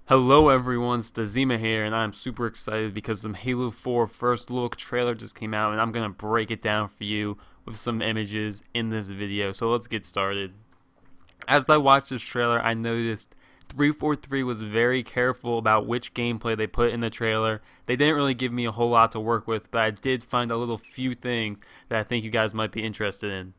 Hello everyone, it's Dazima here, and I'm super excited because some Halo 4 first look trailer just came out, and I'm gonna break it down for you with some images in this video. So let's get started. As I watched this trailer, I noticed 343 was very careful about which gameplay they put in the trailer. They didn't really give me a whole lot to work with, but I did find a little few things that I think you guys might be interested in.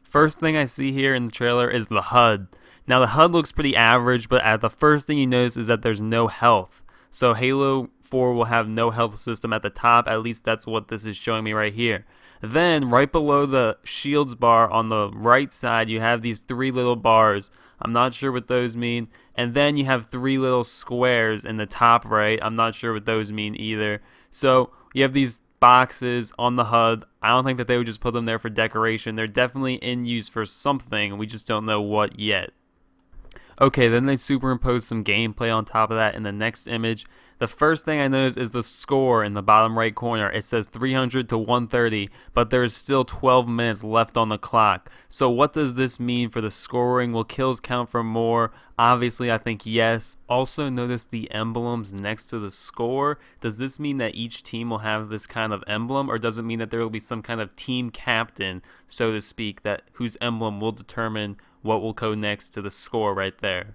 First thing I see here in the trailer is the HUD. Now the HUD looks pretty average, but the first thing you notice is that there's no health. So Halo 4 will have no health system at the top, at least that's what this is showing me right here. Then right below the shields bar on the right side you have these three little bars. I'm not sure what those mean. And then you have three little squares in the top right. I'm not sure what those mean either. So you have these boxes on the HUD. I don't think that they would just put them there for decoration. They're definitely in use for something. We just don't know what yet. Okay, then they superimpose some gameplay on top of that in the next image. The first thing I notice is the score in the bottom right corner. It says 300 to 130, but there is still 12 minutes left on the clock. So what does this mean for the scoring? Will kills count for more? Obviously, I think yes. Also notice the emblems next to the score. Does this mean that each team will have this kind of emblem, or does it mean that there will be some kind of team captain, so to speak, that whose emblem will determine what will go next to the score right there?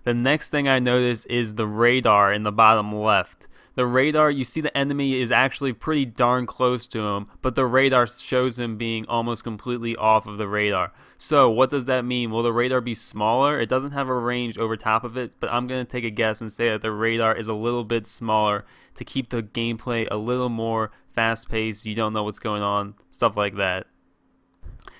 The next thing I notice is the radar in the bottom left. The radar, you see the enemy is actually pretty darn close to him, but the radar shows him being almost completely off of the radar. So what does that mean? Will the radar be smaller? It doesn't have a range over top of it, but I'm going to take a guess and say that the radar is a little bit smaller to keep the gameplay a little more fast-paced. You don't know what's going on, stuff like that.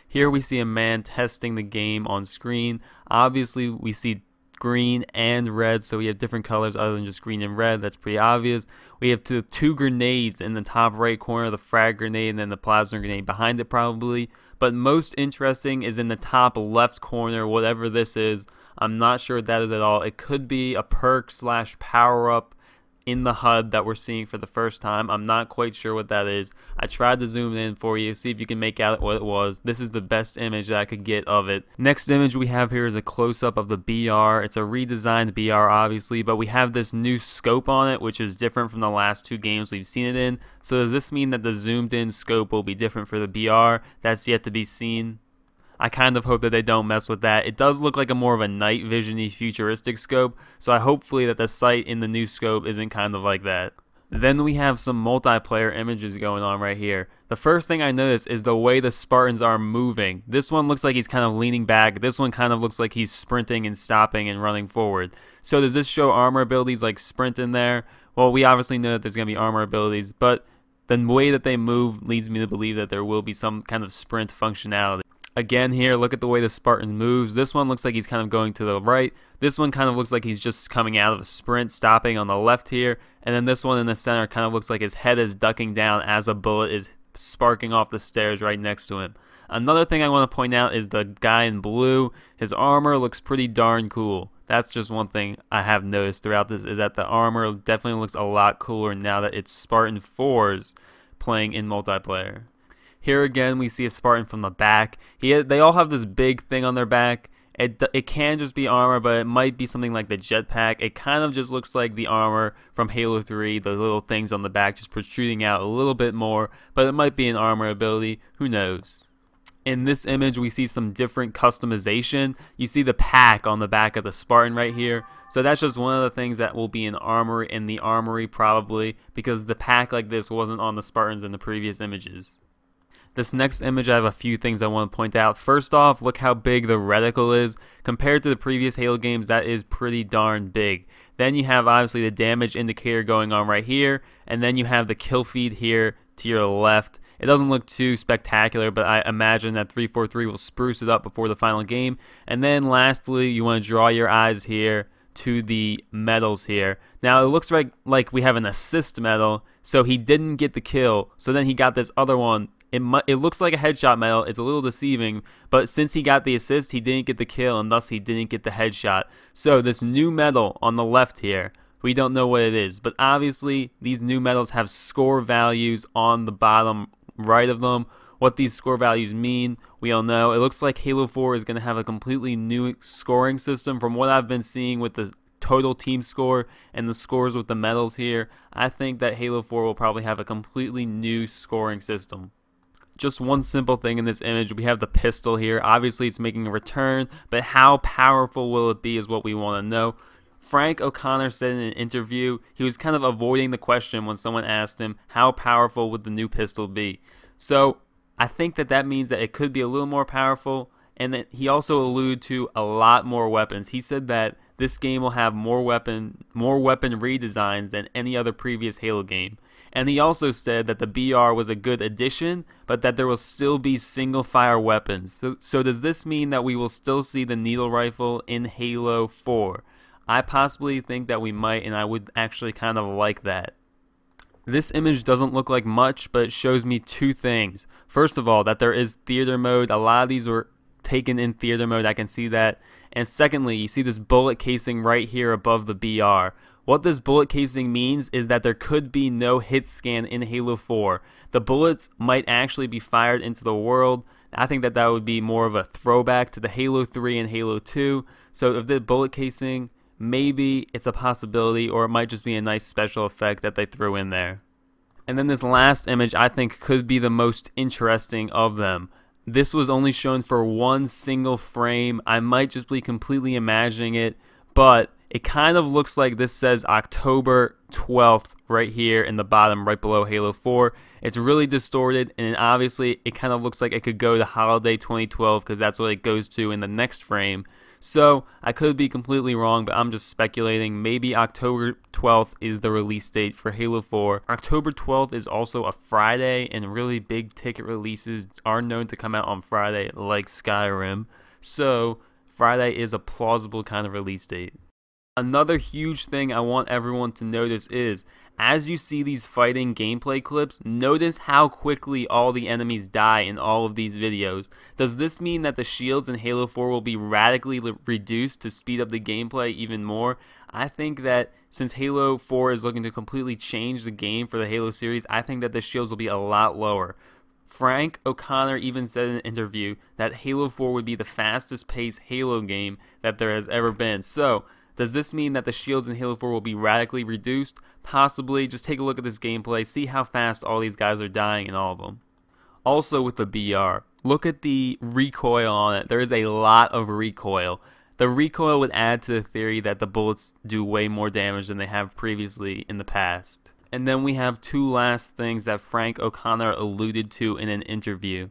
Here we see a man testing the game on screen. Obviously, we see green and red, so we have different colors other than just green and red. That's pretty obvious. We have two grenades in the top right corner, the frag grenade and then the plasma grenade behind it probably. But most interesting is in the top left corner, whatever this is. I'm not sure what that is at all. It could be a perk slash power up in the HUD that we're seeing for the first time. I'm not quite sure what that is. I tried to zoom in for you, see if you can make out what it was. This is the best image that I could get of it. Next image we have here is a close-up of the BR. It's a redesigned BR obviously, but we have this new scope on it, which is different from the last two games we've seen it in. So does this mean that the zoomed in scope will be different for the BR? That's yet to be seen. I kind of hope that they don't mess with that. It does look like a more of a night vision-y futuristic scope, so I hopefully that the sight in the new scope isn't kind of like that. Then we have some multiplayer images going on right here. The first thing I notice is the way the Spartans are moving. This one looks like he's kind of leaning back. This one kind of looks like he's sprinting and stopping and running forward. So does this show armor abilities like sprint in there? Well, we obviously know that there's going to be armor abilities, but the way that they move leads me to believe that there will be some kind of sprint functionality. Again here, look at the way the Spartan moves. This one looks like he's kind of going to the right. This one kind of looks like he's just coming out of a sprint, stopping on the left here. And then this one in the center kind of looks like his head is ducking down as a bullet is sparking off the stairs right next to him. Another thing I want to point out is the guy in blue. His armor looks pretty darn cool. That's just one thing I have noticed throughout this, is that the armor definitely looks a lot cooler now that it's Spartan 4s playing in multiplayer. Here again, we see a Spartan from the back. They all have this big thing on their back. It can just be armor, but it might be something like the jetpack. It kind of just looks like the armor from Halo 3, the little things on the back just protruding out a little bit more, but it might be an armor ability. Who knows? In this image, we see some different customization. You see the pack on the back of the Spartan right here. So that's just one of the things that will be in the armory probably, because the pack like this wasn't on the Spartans in the previous images. This next image, I have a few things I want to point out. First off, look how big the reticle is. Compared to the previous Halo games, that is pretty darn big. Then you have obviously the damage indicator going on right here, and then you have the kill feed here to your left. It doesn't look too spectacular, but I imagine that 343 will spruce it up before the final game. And then lastly, you want to draw your eyes here to the medals here. Now it looks like we have an assist medal, so he didn't get the kill, so then he got this other one. It looks like a headshot medal. It's a little deceiving, but since he got the assist, he didn't get the kill, and thus he didn't get the headshot. So this new medal on the left here, we don't know what it is, but obviously these new medals have score values on the bottom right of them. What these score values mean, we all know. It looks like Halo 4 is going to have a completely new scoring system from what I've been seeing with the total team score and the scores with the medals here, I think that Halo 4 will probably have a completely new scoring system. Just one simple thing in this image, we have the pistol here. Obviously it's making a return, but how powerful will it be is what we want to know. Frank O'Connor said in an interview, he was kind of avoiding the question when someone asked him, how powerful would the new pistol be? So I think that means that it could be a little more powerful, and that he also alluded to a lot more weapons. He said that this game will have more weapon redesigns than any other previous Halo game. And he also said that the BR was a good addition, but that there will still be single fire weapons. So does this mean that we will still see the needle rifle in Halo 4? I possibly think that we might, and I would actually kind of like that. This image doesn't look like much, but it shows me two things. First of all, that there is theater mode. A lot of these were taken in theater mode, I can see that. And secondly, you see this bullet casing right here above the BR. What this bullet casing means is that there could be no hit scan in Halo 4. The bullets might actually be fired into the world. I think that would be more of a throwback to the Halo 3 and Halo 2. So if the bullet casing, maybe it's a possibility, or it might just be a nice special effect that they threw in there. And then this last image I think could be the most interesting of them. This was only shown for one single frame. I might just be completely imagining it, but it kind of looks like this says October 12th right here in the bottom right below Halo 4. It's really distorted, and obviously it kind of looks like it could go to Holiday 2012 because that's what it goes to in the next frame. So I could be completely wrong, but I'm just speculating. Maybe October 12th is the release date for Halo 4. October 12th is also a Friday, and really big ticket releases are known to come out on Friday, like Skyrim. So Friday is a plausible kind of release date. Another huge thing I want everyone to notice is, as you see these fighting gameplay clips, notice how quickly all the enemies die in all of these videos. Does this mean that the shields in Halo 4 will be radically reduced to speed up the gameplay even more? I think that since Halo 4 is looking to completely change the game for the Halo series, I think that the shields will be a lot lower. Frank O'Connor even said in an interview that Halo 4 would be the fastest paced Halo game that there has ever been. So does this mean that the shields in Halo 4 will be radically reduced? Possibly. Just take a look at this gameplay, see how fast all these guys are dying in all of them. Also with the BR, look at the recoil on it. There is a lot of recoil. The recoil would add to the theory that the bullets do way more damage than they have previously in the past. And then we have two last things that Frank O'Connor alluded to in an interview.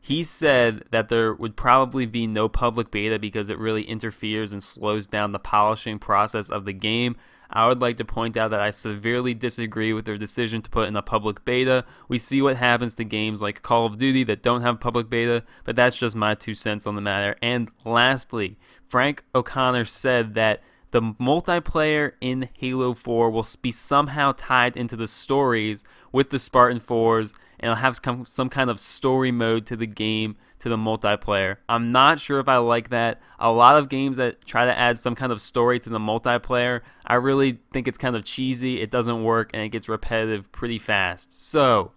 He said that there would probably be no public beta because it really interferes and slows down the polishing process of the game. I would like to point out that I severely disagree with their decision to put in a public beta. We see what happens to games like Call of Duty that don't have public beta, but that's just my 2 cents on the matter. And lastly, Frank O'Connor said that the multiplayer in Halo 4 will be somehow tied into the stories with the Spartan 4s, and it'll have some kind of story mode to the game, to the multiplayer. I'm not sure if I like that. A lot of games that try to add some kind of story to the multiplayer, I really think it's kind of cheesy, it doesn't work, and it gets repetitive pretty fast. So,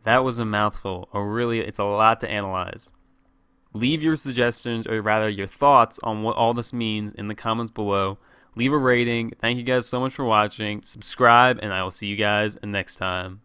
that was a mouthful, or really, it's a lot to analyze. Leave your suggestions, or rather your thoughts on what all this means in the comments below. Leave a rating. Thank you guys so much for watching. Subscribe, and I will see you guys next time.